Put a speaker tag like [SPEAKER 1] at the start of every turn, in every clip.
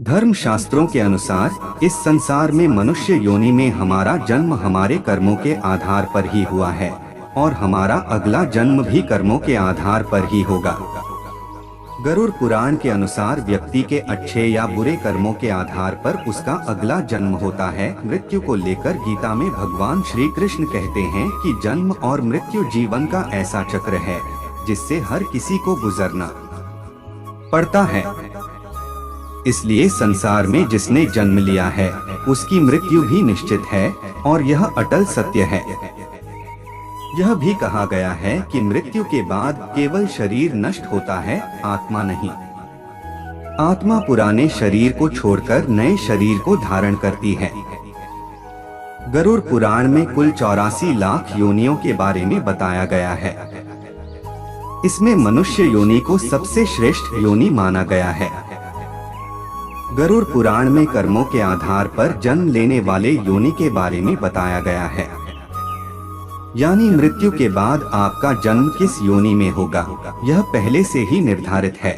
[SPEAKER 1] धर्म शास्त्रों के अनुसार इस संसार में मनुष्य योनि में हमारा जन्म हमारे कर्मों के आधार पर ही हुआ है और हमारा अगला जन्म भी कर्मों के आधार पर ही होगा। गरुड़ पुराण के अनुसार व्यक्ति के अच्छे या बुरे कर्मों के आधार पर उसका अगला जन्म होता है। मृत्यु को लेकर गीता में भगवान श्री कृष्ण कहते हैं कि जन्म और मृत्यु जीवन का ऐसा चक्र है जिससे हर किसी को गुजरना पड़ता है। इसलिए संसार में जिसने जन्म लिया है उसकी मृत्यु भी निश्चित है और यह अटल सत्य है। यह भी कहा गया है कि मृत्यु के बाद केवल शरीर नष्ट होता है, आत्मा नहीं। आत्मा पुराने शरीर को छोड़कर नए शरीर को धारण करती है। गरुड़ पुराण में कुल 84 लाख योनियों के बारे में बताया गया है। इसमें मनुष्य योनि को सबसे श्रेष्ठ योनि माना गया है। गरुड़ पुराण में कर्मों के आधार पर जन्म लेने वाले योनि के बारे में बताया गया है। यानी मृत्यु के बाद आपका जन्म किस योनि में होगा यह पहले से ही निर्धारित है,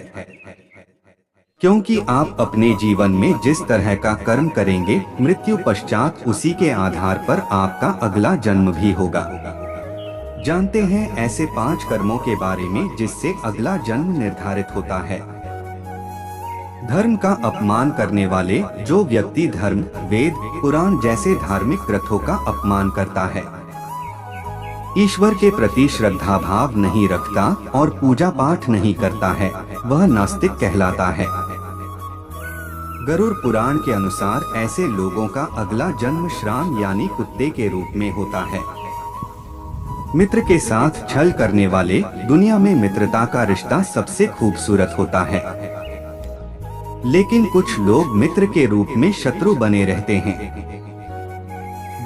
[SPEAKER 1] क्योंकि आप अपने जीवन में जिस तरह का कर्म करेंगे मृत्यु पश्चात उसी के आधार पर आपका अगला जन्म भी होगा। जानते हैं ऐसे 5 कर्मों के बारे में जिससे अगला जन्म निर्धारित होता है। धर्म का अपमान करने वाले, जो व्यक्ति धर्म, वेद, पुराण जैसे धार्मिक ग्रंथों का अपमान करता है, ईश्वर के प्रति श्रद्धा भाव नहीं रखता और पूजा पाठ नहीं करता है, वह नास्तिक कहलाता है। गरुड़ पुराण के अनुसार ऐसे लोगों का अगला जन्म श्राम यानी कुत्ते के रूप में होता है। मित्र के साथ छल करने वाले, दुनिया में मित्रता का रिश्ता सबसे खूबसूरत होता है, लेकिन कुछ लोग मित्र के रूप में शत्रु बने रहते हैं।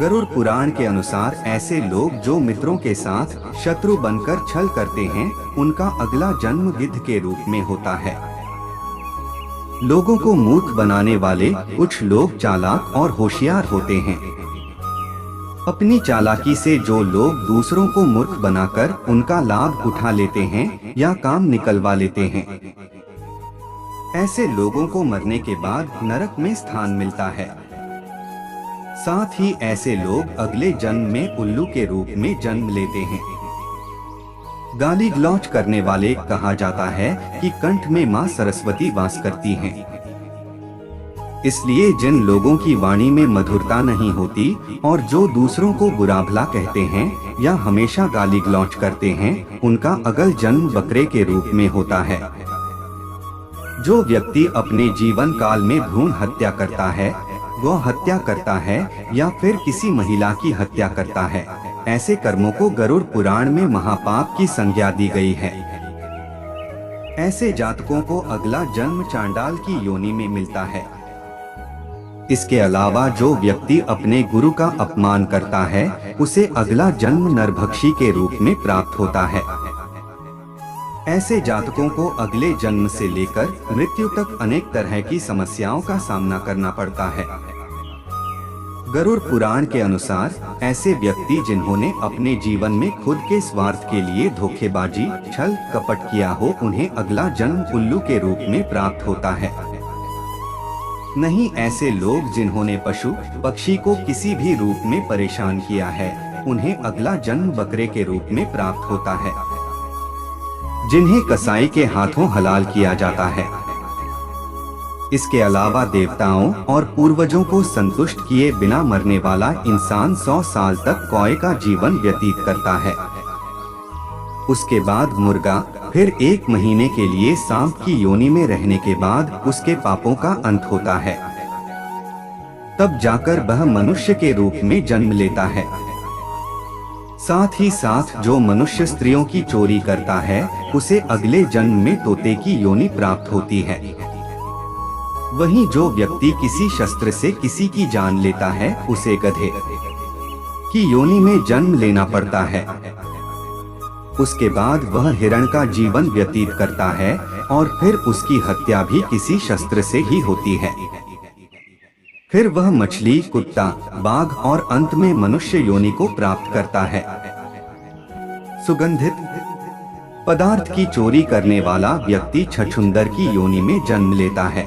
[SPEAKER 1] गरुड़ पुराण के अनुसार ऐसे लोग जो मित्रों के साथ शत्रु बनकर छल करते हैं उनका अगला जन्म गिद्ध के रूप में होता है। लोगों को मूर्ख बनाने वाले कुछ लोग चालाक और होशियार होते हैं। अपनी चालाकी से जो लोग दूसरों को मूर्ख बनाकर उनका लाभ उठा लेते हैं या काम निकलवा लेते हैं, ऐसे लोगों को मरने के बाद नरक में स्थान मिलता है। साथ ही ऐसे लोग अगले जन्म में उल्लू के रूप में जन्म लेते हैं। गाली गलौज करने वाले, कहा जाता है कि कंठ में मां सरस्वती वास करती हैं। इसलिए जिन लोगों की वाणी में मधुरता नहीं होती और जो दूसरों को बुरा भला कहते हैं या हमेशा गाली गलौज करते हैं, उनका अगल जन्म बकरे के रूप में होता है। जो व्यक्ति अपने जीवन काल में भ्रूण हत्या करता है, गौ हत्या करता है या फिर किसी महिला की हत्या करता है, ऐसे कर्मों को गरुड़ पुराण में महापाप की संज्ञा दी गई है। ऐसे जातकों को अगला जन्म चांडाल की योनि में मिलता है। इसके अलावा जो व्यक्ति अपने गुरु का अपमान करता है उसे अगला जन्म नरभक्षी के रूप में प्राप्त होता है। ऐसे जातकों को अगले जन्म से लेकर मृत्यु तक अनेक तरह की समस्याओं का सामना करना पड़ता है। गरुड़ पुराण के अनुसार ऐसे व्यक्ति जिन्होंने अपने जीवन में खुद के स्वार्थ के लिए धोखेबाजी, छल कपट किया हो, उन्हें अगला जन्म उल्लू के रूप में प्राप्त होता है। नहीं, ऐसे लोग जिन्होंने पशु पक्षी को किसी भी रूप में परेशान किया है, उन्हें अगला जन्म बकरे के रूप में प्राप्त होता है। जिन्हें कसाई के हाथों हलाल किया जाता है। इसके अलावा देवताओं और पूर्वजों को संतुष्ट किए बिना मरने वाला इंसान 100 साल तक कौए का जीवन व्यतीत करता है। उसके बाद मुर्गा, फिर 1 महीने के लिए सांप की योनि में रहने के बाद उसके पापों का अंत होता है। तब जाकर वह मनुष्य के रूप में जन्म लेता है। साथ ही साथ जो मनुष्य स्त्रियों की चोरी करता है उसे अगले जन्म में तोते की योनि प्राप्त होती है। वहीं जो व्यक्ति किसी शस्त्र से किसी की जान लेता है उसे गधे की योनि में जन्म लेना पड़ता है। उसके बाद वह हिरण का जीवन व्यतीत करता है और फिर उसकी हत्या भी किसी शस्त्र से ही होती है। फिर वह मछली, कुत्ता, बाघ और अंत में मनुष्य योनि को प्राप्त करता है। सुगंधित पदार्थ की चोरी करने वाला व्यक्ति छछूंदर की योनि में जन्म लेता है।